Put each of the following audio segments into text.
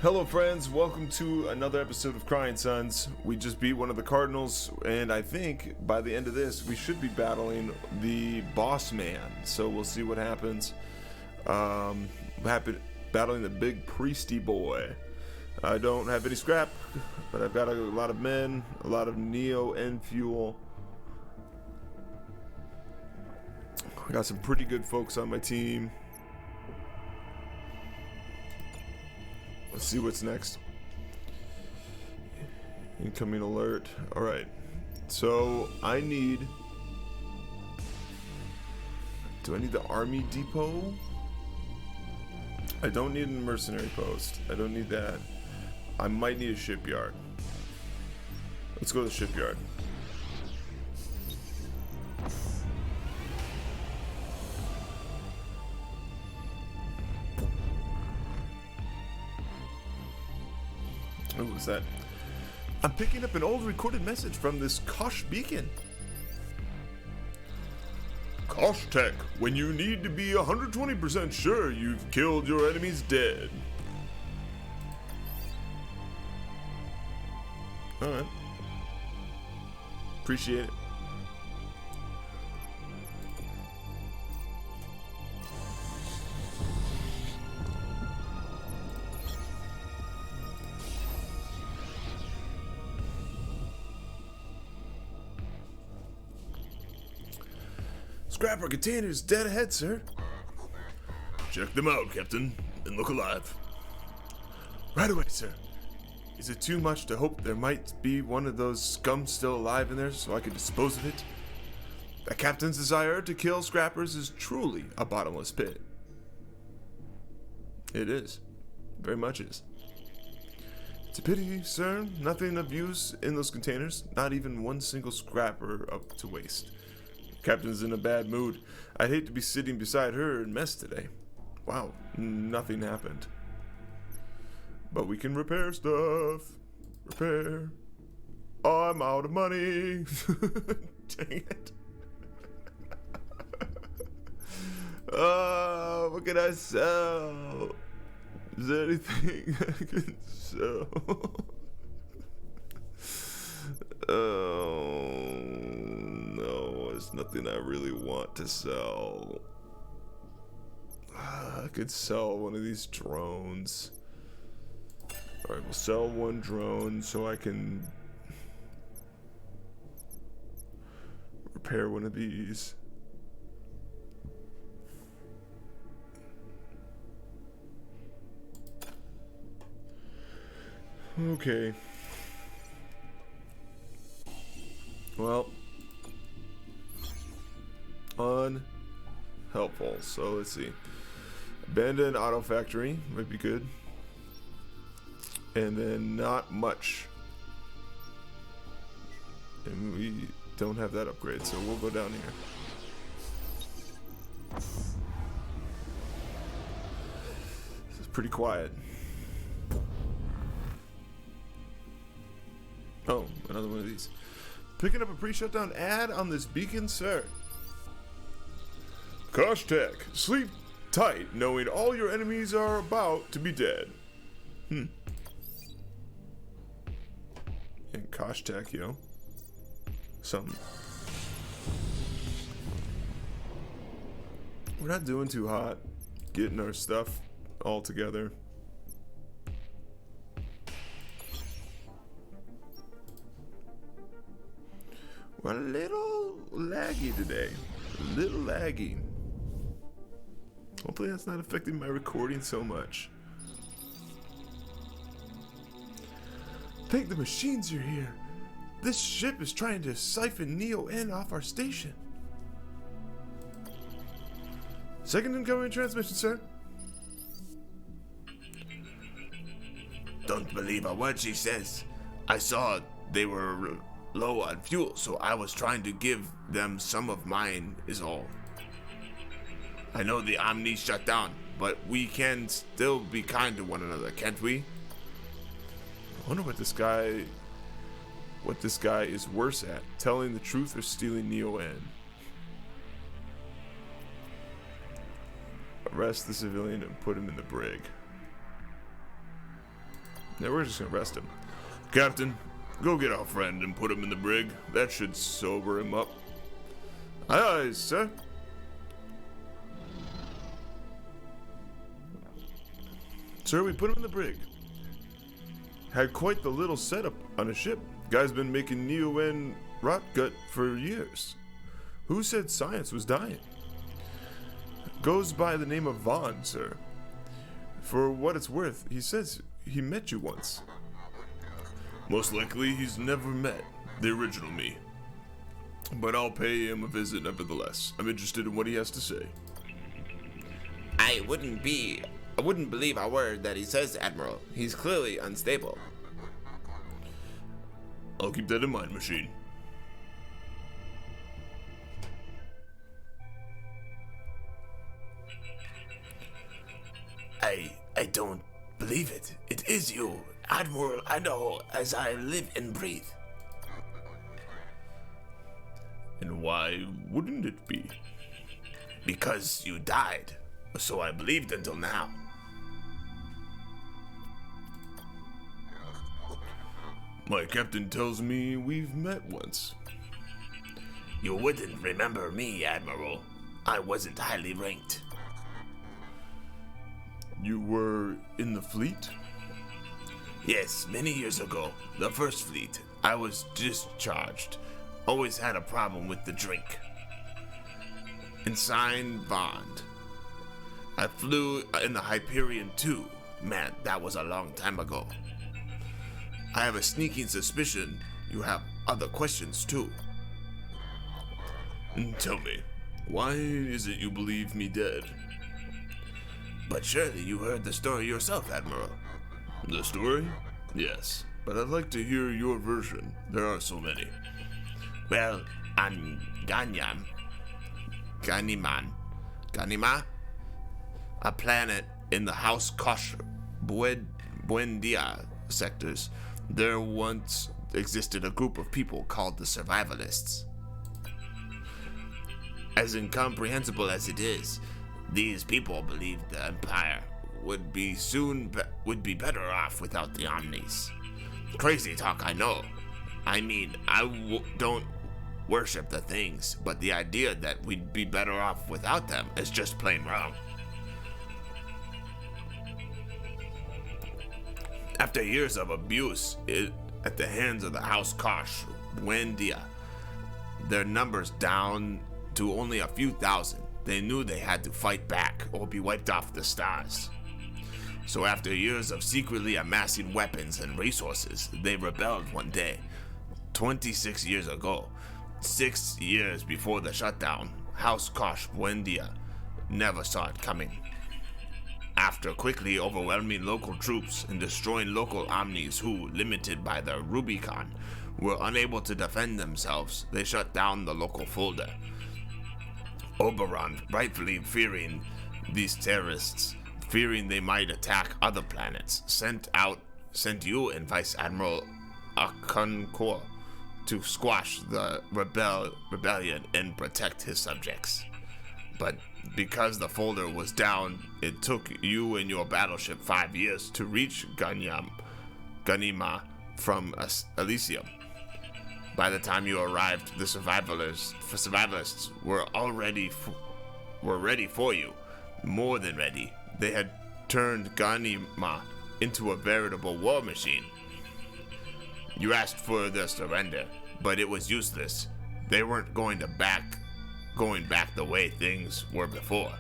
Hello friends, welcome to another episode of Crying Sons. We just beat one of the Cardinals, and I think by the end of this we should be battling the boss man. So we'll see what happens. Battling the big priesty boy. I don't have any scrap, but I've got a lot of men, a lot of Neo and fuel. I got some pretty good folks on my team. Let's see what's next. Incoming alert. Alright. So, I need... Do I need the army depot? I don't need a mercenary post. I don't need that. I might need a shipyard. Let's go to the shipyard. What was that? I'm picking up an old recorded message from this Kosh beacon. Kosh Tech, when you need to be 120% sure you've killed your enemies dead. Alright. Appreciate it. Scrapper containers dead ahead, sir. Check them out, Captain, and look alive. Right away, sir. Is it too much to hope there might be one of those scum still alive in there so I can dispose of it? The captain's desire to kill scrappers is truly a bottomless pit. It is. Very much is. It's a pity, sir. Nothing of use in those containers. Not even one single scrapper up to waste. Captain's in a bad mood. I'd hate to be sitting beside her in mess today. Wow, nothing happened. But we can repair stuff. Repair. I'm out of money. Dang it. What can I sell? Is there anything I can sell? Oh, no, there's nothing I really want to sell. I could sell one of these drones. Alright, we'll sell one drone so I can repair one of these. Okay. Well, unhelpful. So let's see. Abandoned auto factory might be good. And then not much. And we don't have that upgrade, so we'll go down here. This is pretty quiet. Oh, another one of these. Picking up a pre-shutdown ad on this beacon, sir. Kosh Tech, sleep tight knowing all your enemies are about to be dead. And Kosh Tech, yo. Something. We're not doing too hot. Getting our stuff all together. We're a little laggy today. A little laggy. Hopefully that's not affecting my recording so much. Thank the machines you're here. This ship is trying to siphon Neo N off our station. Second incoming transmission, sir. Don't believe a word she says. I saw they were low on fuel, so I was trying to give them some of mine is all. I know the Omni shut down, but we can still be kind to one another, can't we? I wonder what this guy is worse at, telling the truth or stealing Neo N. Arrest the civilian and put him in the brig. Yeah, we're just gonna arrest him. Captain, go get our friend and put him in the brig. That should sober him up. Aye, aye, sir. Sir, we put him in the brig. Had quite the little setup on a ship. Guy's been making Neo-N rotgut for years. Who said science was dying? Goes by the name of Vaughn, sir. For what it's worth, he says he met you once. Most likely he's never met the original me. But I'll pay him a visit nevertheless. I'm interested in what he has to say. I wouldn't believe a word that he says, Admiral. He's clearly unstable. I'll keep that in mind, Machine. I don't believe it. It is you, Admiral. I know as I live and breathe. And why wouldn't it be? Because you died. So I believed until now. My captain tells me we've met once. You wouldn't remember me, Admiral. I wasn't highly ranked. You were in the fleet? Yes, many years ago, the first fleet. I was discharged. Always had a problem with the drink. Ensign Bond. I flew in the Hyperion too. Man, that was a long time ago. I have a sneaking suspicion you have other questions too. Tell me, why is it you believe me dead? But surely you heard the story yourself, Admiral. The story? Yes, but I'd like to hear your version. There are so many. Well, on Ganima, a planet in the House Kosh Buendia sectors, there once existed a group of people called the Survivalists. As incomprehensible as it is, these people believed the Empire would be better off without the Omnis. Crazy talk, I know. I mean, don't worship the things, but the idea that we'd be better off without them is just plain wrong. After years of abuse at the hands of the House Kosh Buendia, their numbers down to only a few thousand, they knew they had to fight back or be wiped off the stars. So after years of secretly amassing weapons and resources, they rebelled one day, 26 years ago. 6 years before the shutdown, House Kosh Buendia never saw it coming. After quickly overwhelming local troops and destroying local Omnis who, limited by their Rubicon, were unable to defend themselves, they shut down the local folder. Oberon, rightfully fearing these terrorists, fearing they might attack other planets, sent you and Vice Admiral Akonkor to squash the rebellion and protect his subjects. But because the folder was down, it took you and your battleship 5 years to reach Ganima from Elysium. By the time you arrived, the survivalists were ready for you. More than ready. They had turned Ganima into a veritable war machine. You asked for their surrender, but it was useless. They weren't going back the way things were before.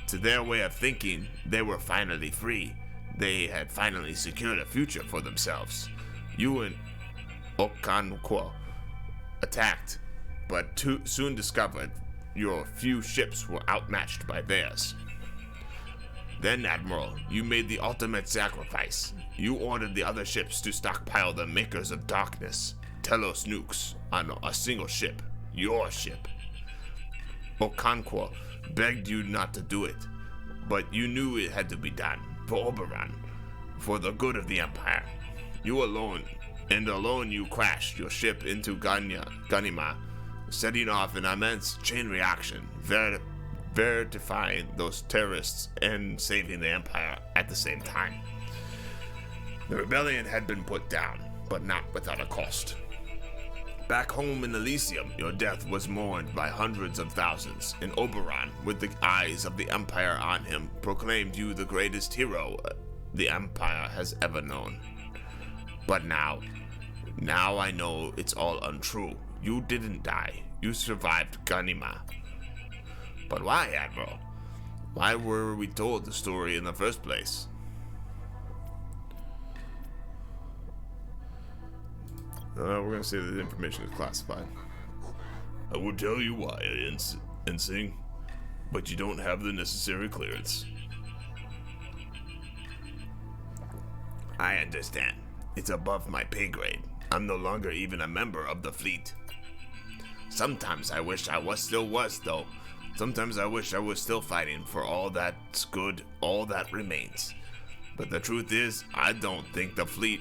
To their way of thinking, they were finally free. They had finally secured a future for themselves. You and Okonkwo attacked, but soon discovered your few ships were outmatched by theirs. Then, Admiral, you made the ultimate sacrifice. You ordered the other ships to stockpile the Makers of Darkness, Telos nukes, on a single ship, your ship. Okonkwo begged you not to do it, but you knew it had to be done, for Oberon, for the good of the Empire. You alone you crashed your ship into Ganima, setting off an immense chain reaction, verifying those terrorists and saving the Empire at the same time. The rebellion had been put down, but not without a cost. Back home in Elysium, your death was mourned by hundreds of thousands, and Oberon, with the eyes of the Empire on him, proclaimed you the greatest hero the Empire has ever known. But now I know it's all untrue. You didn't die. You survived Ganima. But why, Admiral? Why were we told the story in the first place? We're gonna say that the information is classified. I will tell you why, Ensing, but you don't have the necessary clearance. I understand. It's above my pay grade. I'm no longer even a member of the fleet. Sometimes I wish I still was, though. Sometimes I wish I was still fighting for all that's good, all that remains. But the truth is, I don't think the fleet,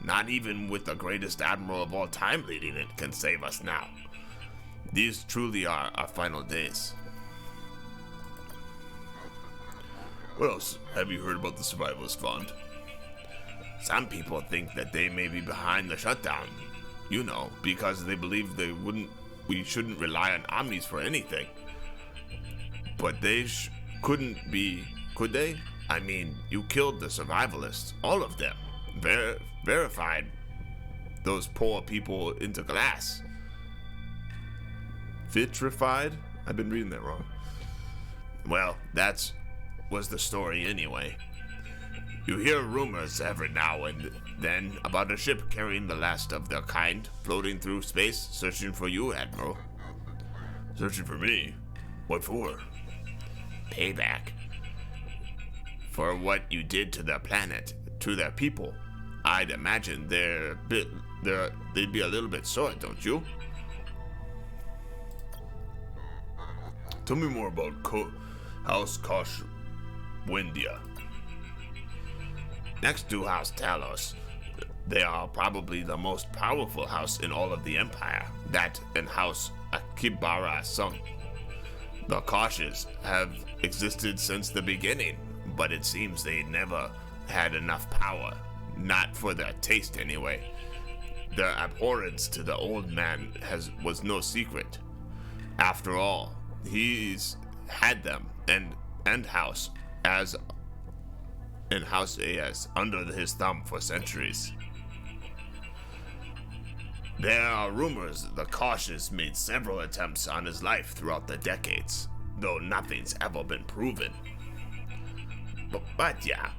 not even with the greatest admiral of all time leading it, can save us now. These truly are our final days. What else? Have you heard about the Survivalist Fund? Some people think that they may be behind the shutdown. You know, because they believe we shouldn't rely on Omnis for anything. But they couldn't be, could they? I mean, you killed the survivalists, all of them. Verified those poor people into glass. Vitrified? I've been reading that wrong. Well, that was the story anyway. You hear rumors every now and then about a ship carrying the last of their kind floating through space, searching for you, Admiral. Searching for me? What for? Payback. For what you did to their planet, to their people. I'd imagine they'd be a little bit sore, don't you? Tell me more about House Kosh Wendia. Next to House Talos, they are probably the most powerful house in all of the Empire. That and House Akibara Sung. The Koshes have existed since the beginning, but it seems they never had enough power. Not for their taste, anyway. Their abhorrence to the old man was no secret. After all, he's had them and House AS under his thumb for centuries. There are rumors the Koshes made several attempts on his life throughout the decades, though nothing's ever been proven. But yeah,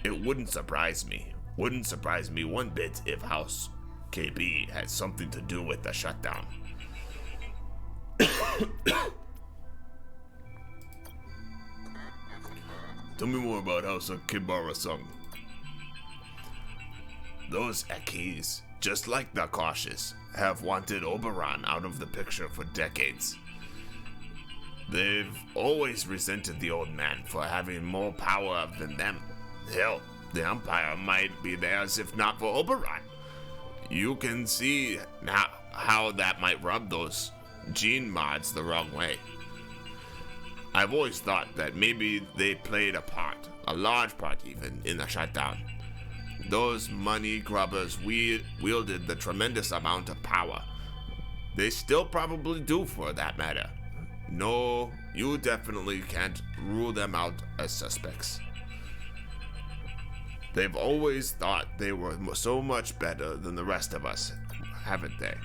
it wouldn't surprise me. Wouldn't surprise me one bit if House KB had something to do with the shutdown. Tell me more about House Akibara Sung. Those Akis, just like the Koshes, have wanted Oberon out of the picture for decades. They've always resented the old man for having more power than them. Hell, the Empire might be theirs if not for Oberon. You can see now how that might rub those gene mods the wrong way. I've always thought that maybe they played a part, a large part even, in the shutdown. Those money grubbers wielded the tremendous amount of power. They still probably do, for that matter. No, you definitely can't rule them out as suspects. They've always thought they were so much better than the rest of us, haven't they?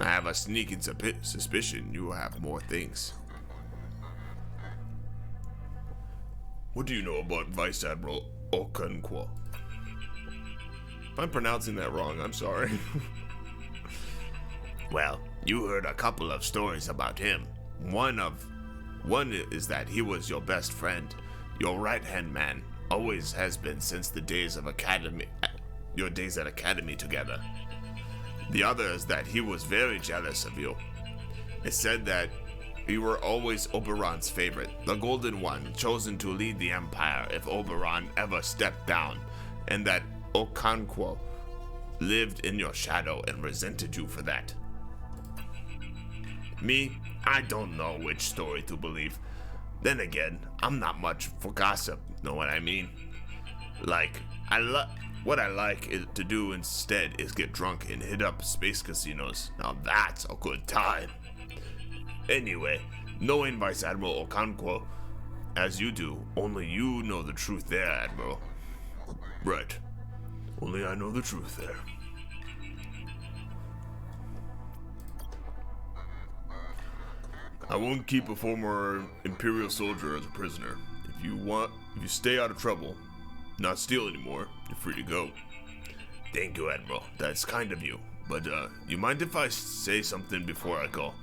I have a sneaking suspicion you have more things. What do you know about Vice Admiral Okonkwo? If I'm pronouncing that wrong, I'm sorry. Well, you heard a couple of stories about him. One is that he was your best friend, your right-hand man, always has been since the days of Academy, your days at Academy together. The other is that he was very jealous of you. It said that you were always Oberon's favorite, the Golden One, chosen to lead the Empire if Oberon ever stepped down, and that Okonkwo lived in your shadow and resented you for that. Me, I don't know which story to believe. Then again, I'm not much for gossip, know what I mean? Like, what I like to do instead is get drunk and hit up space casinos. Now that's a good time. Anyway, knowing Vice Admiral Okonkwo as you do, only you know the truth there, Admiral. Right. Only I know the truth there. I won't keep a former Imperial soldier as a prisoner. If you stay out of trouble, not steal anymore, you're free to go. Thank you, Admiral. That's kind of you. But, you mind if I say something before I go?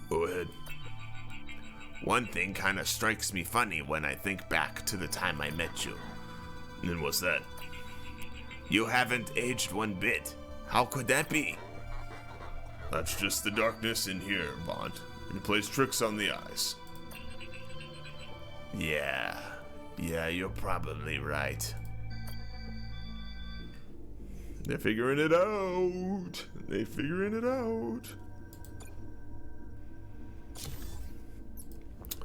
Go ahead. One thing kinda strikes me funny when I think back to the time I met you. And what's that? You haven't aged one bit. How could that be? That's just the darkness in here, Bond. It plays tricks on the eyes. Yeah, you're probably right. They're figuring it out. They're figuring it out.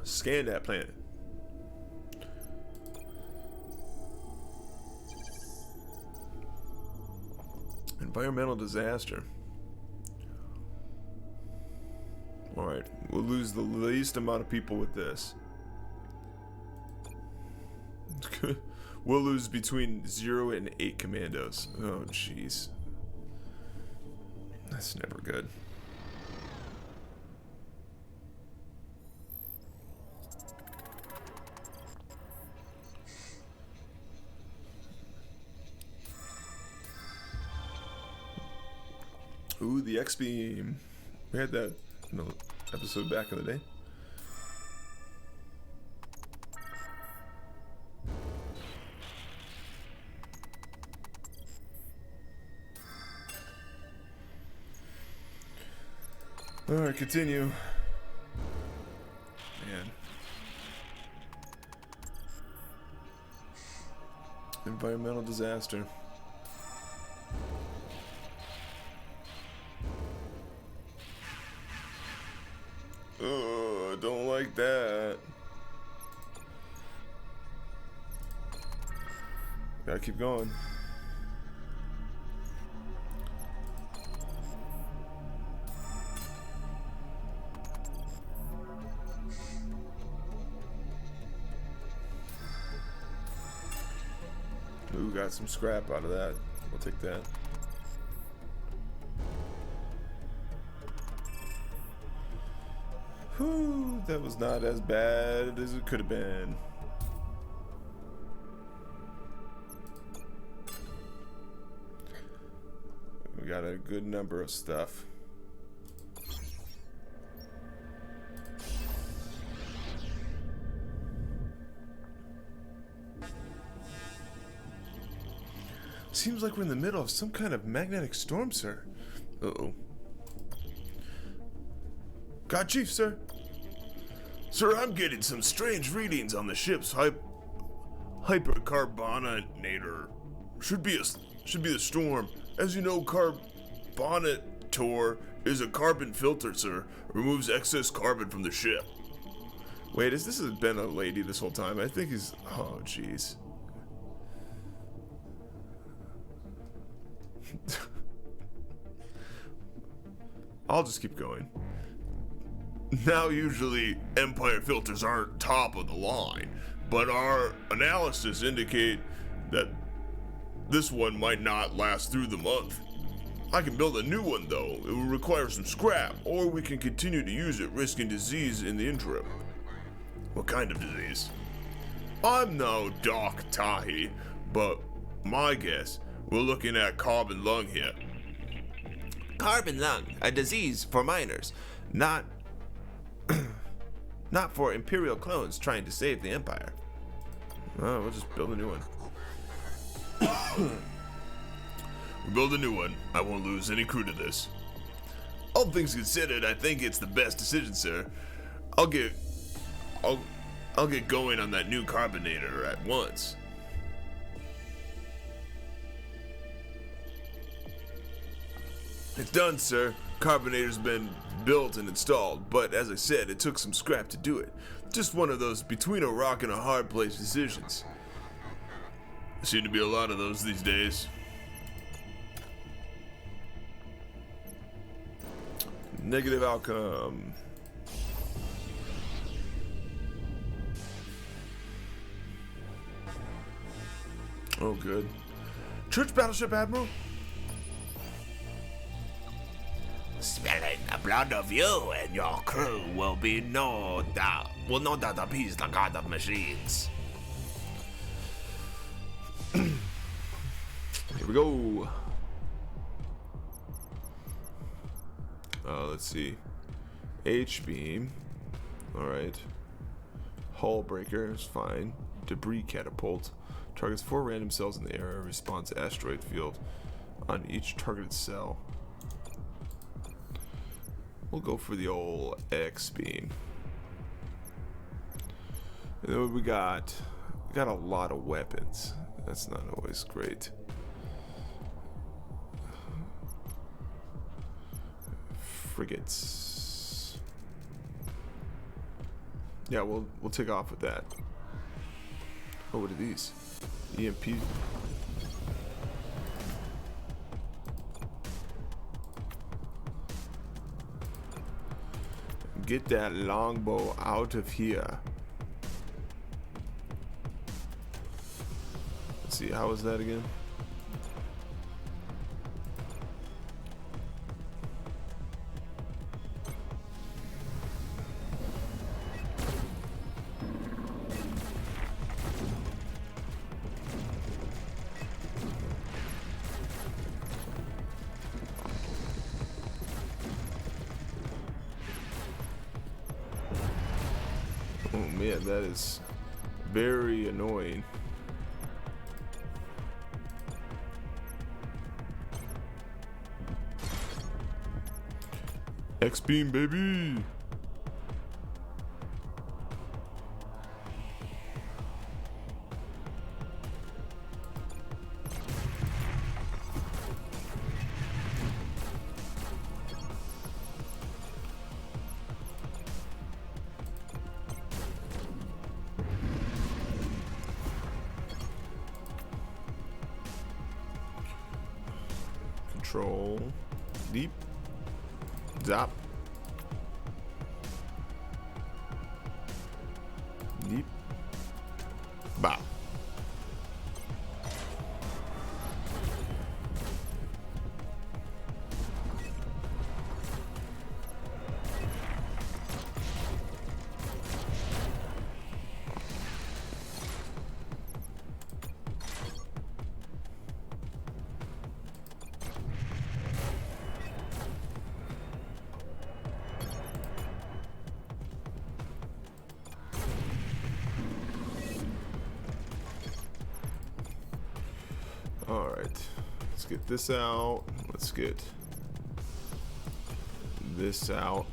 Scan that planet. Environmental disaster. Alright, we'll lose the least amount of people with this. We'll lose between 0 and 8 commandos. Oh, jeez. That's never good. Ooh, the X-Beam. We had that in the episode back in the day. Alright, continue. Man. Environmental disaster. Oh, I don't like that. Gotta keep going. Ooh, got some scrap out of that. We'll take that. Whew, that was not as bad as it could have been. We got a good number of stuff. Seems like we're in the middle of some kind of magnetic storm, sir. Uh-oh. God Chief, sir. Sir, I'm getting some strange readings on the ship's hypercarbonator. Should be the storm. As you know, carbonator is a carbon filter, sir. Removes excess carbon from the ship. Wait, this has been a lady this whole time? I think he's... Oh, jeez. I'll just keep going. Now, usually, Empire filters aren't top of the line, but our analysis indicate that this one might not last through the month. I can build a new one, though. It will require some scrap, or we can continue to use it, risking disease in the interim. What kind of disease? I'm no Doc Tahi, but my guess, we're looking at carbon lung here. Carbon lung, a disease for miners, not for Imperial clones trying to save the Empire. Oh, we'll just build a new one. We'll build a new one. I won't lose any crew to this. All things considered, I think it's the best decision, sir. I'll get going on that new carbonator at once. It's done, sir. Carbonator's been built and installed, but as I said, it took some scrap to do it. Just one of those between a rock and a hard place decisions. There seem to be a lot of those these days. Negative outcome. Oh, good. Church battleship, Admiral? Spilling the blood of you and your crew will not appease the god of machines. Here we go. Let's see. H-beam. Alright. Hull breaker is fine. Debris catapult. Targets 4 random cells in the area. Responds asteroid field on each targeted cell. We'll go for the old X-beam. And then what we got? We got a lot of weapons. That's not always great. Frigates. Yeah, we'll take off with that. Oh, what are these? EMP. Get that longbow out of here. Let's see, how was that again? Oh man, that is very annoying. X-beam, baby! Control. Deep. Zap. Deep. Bop. Alright, let's get this out. Let's get this out.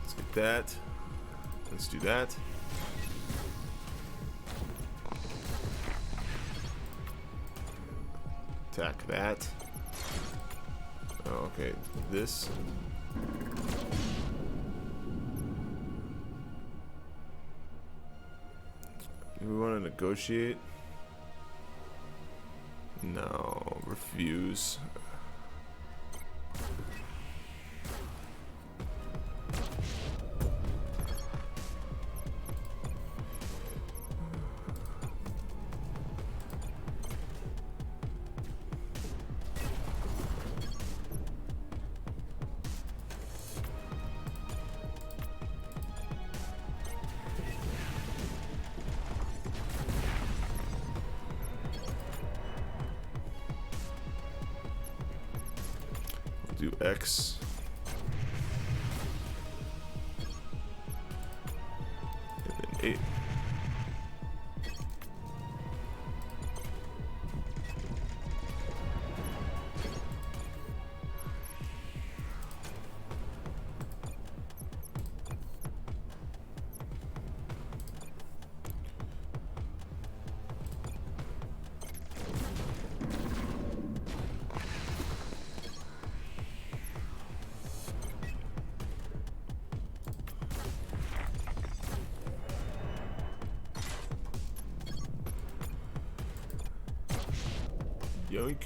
Let's get that. Let's do that. Attack that. Oh, okay, this. Do we want to negotiate? No, refuse. Do X. And then 8. Yoink.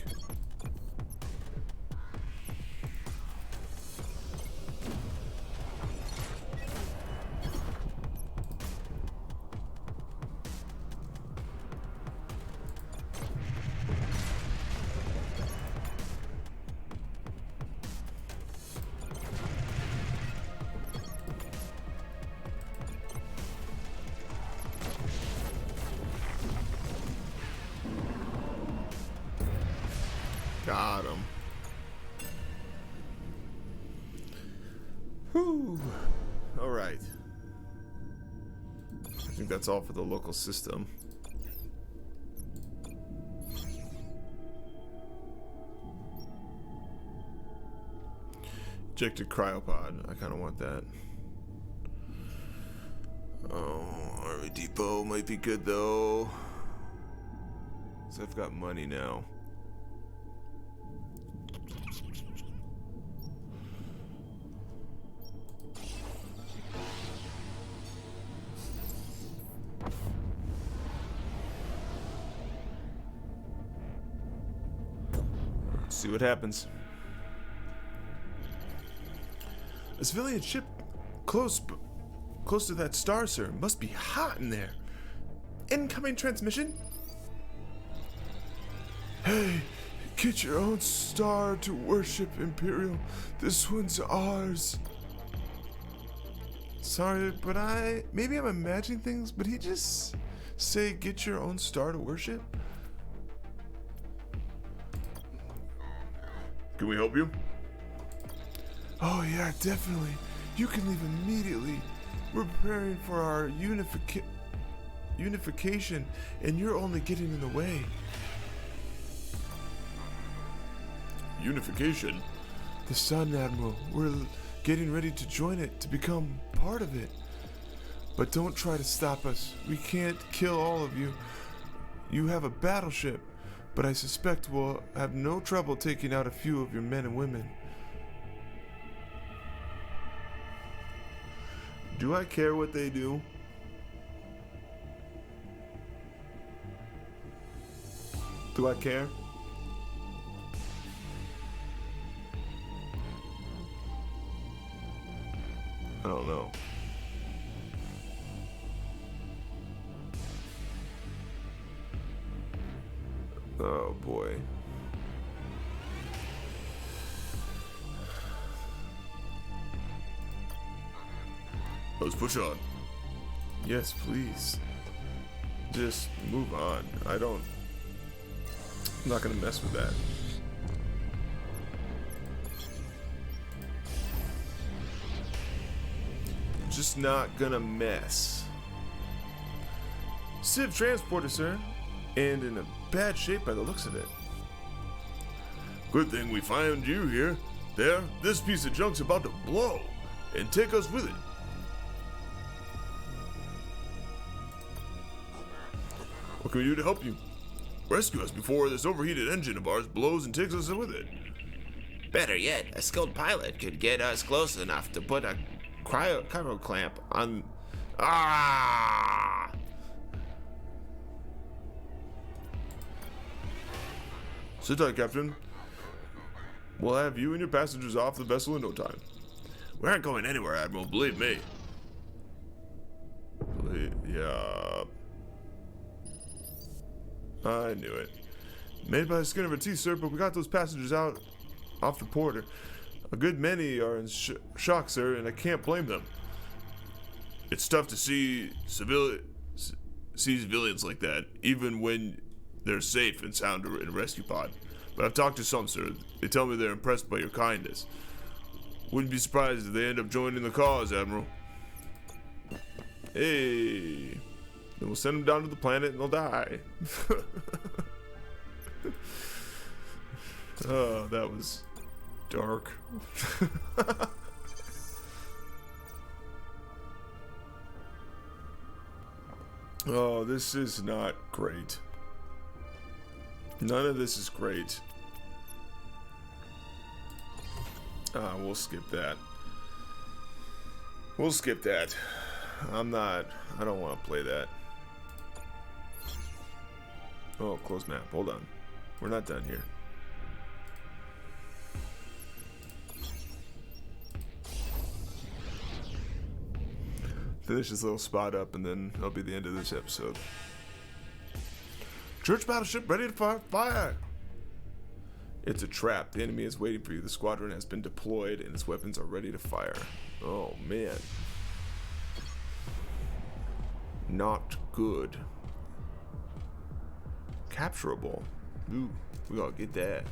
Got him. Whew. All right. I think that's all for the local system. Ejected cryopod. I kind of want that. Oh, Army Depot might be good though. So I've got money now. See what happens. A civilian ship close to that star, sir. Must be hot in there. Incoming transmission. Hey, get your own star to worship, Imperial. This one's ours. Sorry, but maybe I'm imagining things, but he just say get your own star to worship? Can we help you? Oh yeah, definitely. You can leave immediately. We're preparing for our unification, and you're only getting in the way. Unification? The Sun, Admiral. We're getting ready to join it, to become part of it. But don't try to stop us. We can't kill all of you. You have a battleship, but I suspect we'll have no trouble taking out a few of your men and women. Do I care what they do? Do I care? I don't know. Oh boy. Let's push on. Yes, please. Just move on. I'm not gonna mess with that. Just not gonna mess. Civ transporter, sir. And in a bad shape by the looks of it. Good thing we found you here. There, this piece of junk's about to blow and take us with it. What can we do to help you? Rescue us before this overheated engine of ours blows and takes us with it. Better yet, a skilled pilot could get us close enough to put a cryo clamp on. Ah! Sit tight, Captain. We'll have you and your passengers off the vessel in no time. We aren't going anywhere, Admiral, believe me. Yeah. I knew it. Made by the skin of our teeth, sir, but we got those passengers out off the porter. A good many are in shock, sir, and I can't blame them. It's tough to see civilians like that, even when they're safe and sound in a rescue pod. But I've talked to some, sir. They tell me they're impressed by your kindness. Wouldn't be surprised if they end up joining the cause, Admiral. Hey. Then we'll send them down to the planet and they'll die. Oh, that was dark. Oh, this is not great. None of this is great. We'll skip that. We'll skip that. I don't want to play that. Oh, close map. Hold on. we're not done here. Finish this little spot up, and then that'll be the end of this episode. Church battleship ready to fire! It's a trap. The enemy is waiting for you. The squadron has been deployed, and its weapons are ready to fire. Oh, man. Not good. Capturable. Ooh, we gotta get that.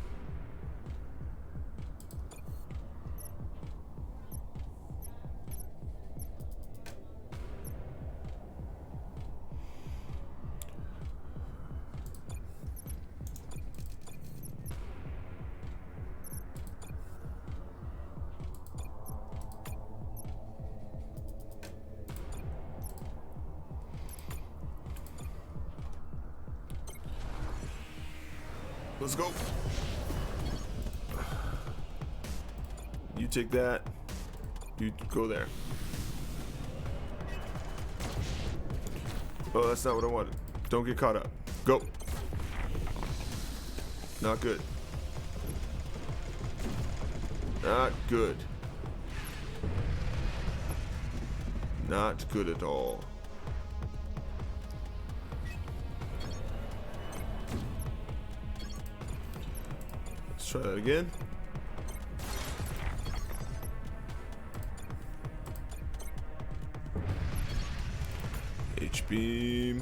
Let's go. You take that. You go there. Oh, that's not what I wanted. Don't get caught up. Go. Not good. Not good. Not good at all. Try that again. H-beam.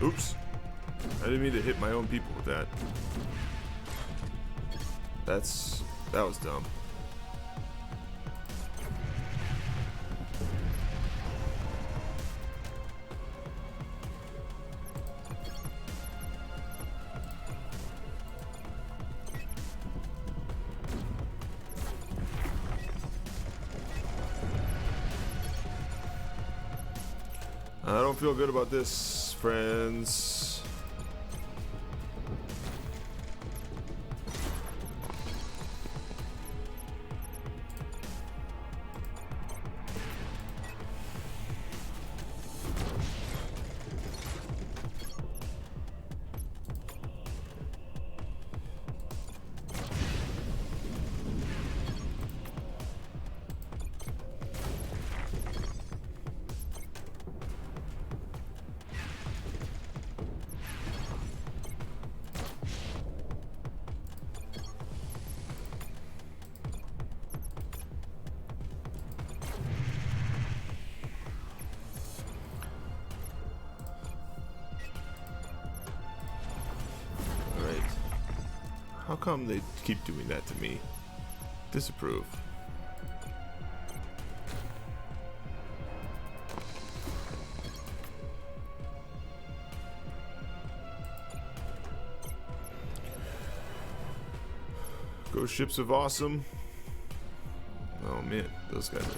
Oops. I didn't mean to hit my own people with that. That was dumb. I don't feel good about this, friends. How come they keep doing that to me? Disapprove. Go ships of awesome. Oh man, those guys are...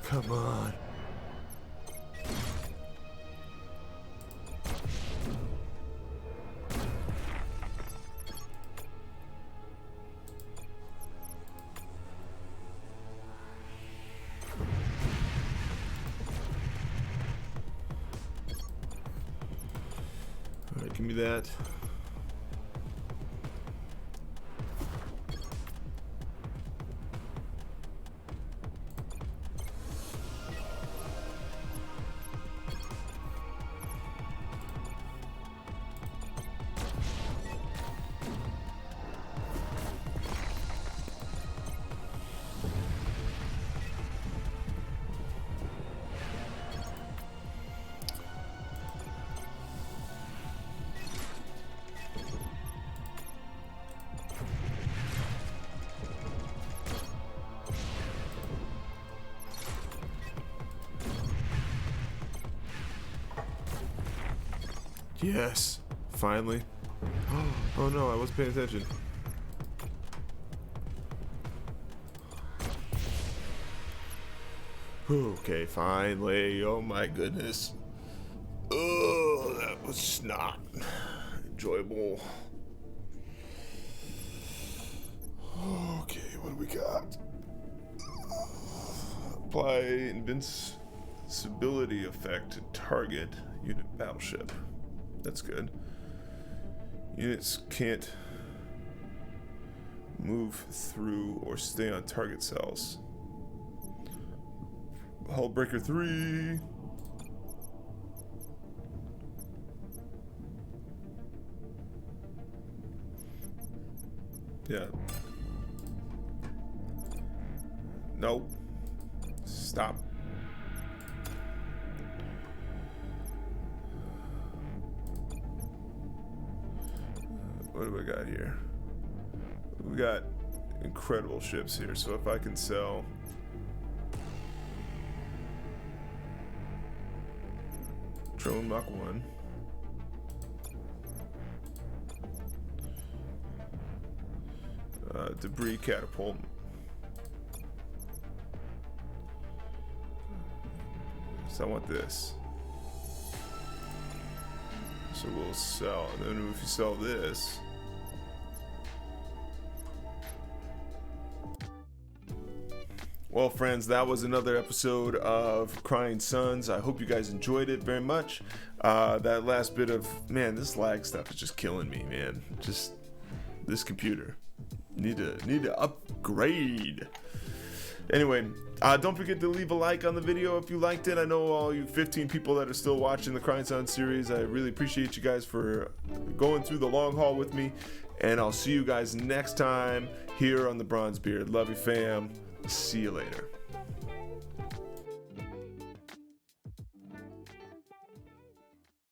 Come on. Alright, give me that. Yes, finally. Oh no, I wasn't paying attention. Okay, finally. Oh my goodness. Oh, that was not enjoyable. Okay, what do we got? Apply invincibility effect to target unit battleship. That's good. Units can't move through or stay on target cells. Hull Breaker 3. Yeah. Nope. Stop. What do we got here? We got incredible ships here. So if I can sell Drone Mach 1. Debris catapult. So I want this. So we'll sell, and then if you sell this, well, friends, that was another episode of Crying Suns. I hope you guys enjoyed it very much. That last bit of, man, this lag stuff is just killing me, man. Just this computer. Need to upgrade. Anyway, don't forget to leave a like on the video if you liked it. I know all you 15 people that are still watching the Crying Suns series. I really appreciate you guys for going through the long haul with me. And I'll see you guys next time here on the Bronzebeard. Love you, fam. See you later.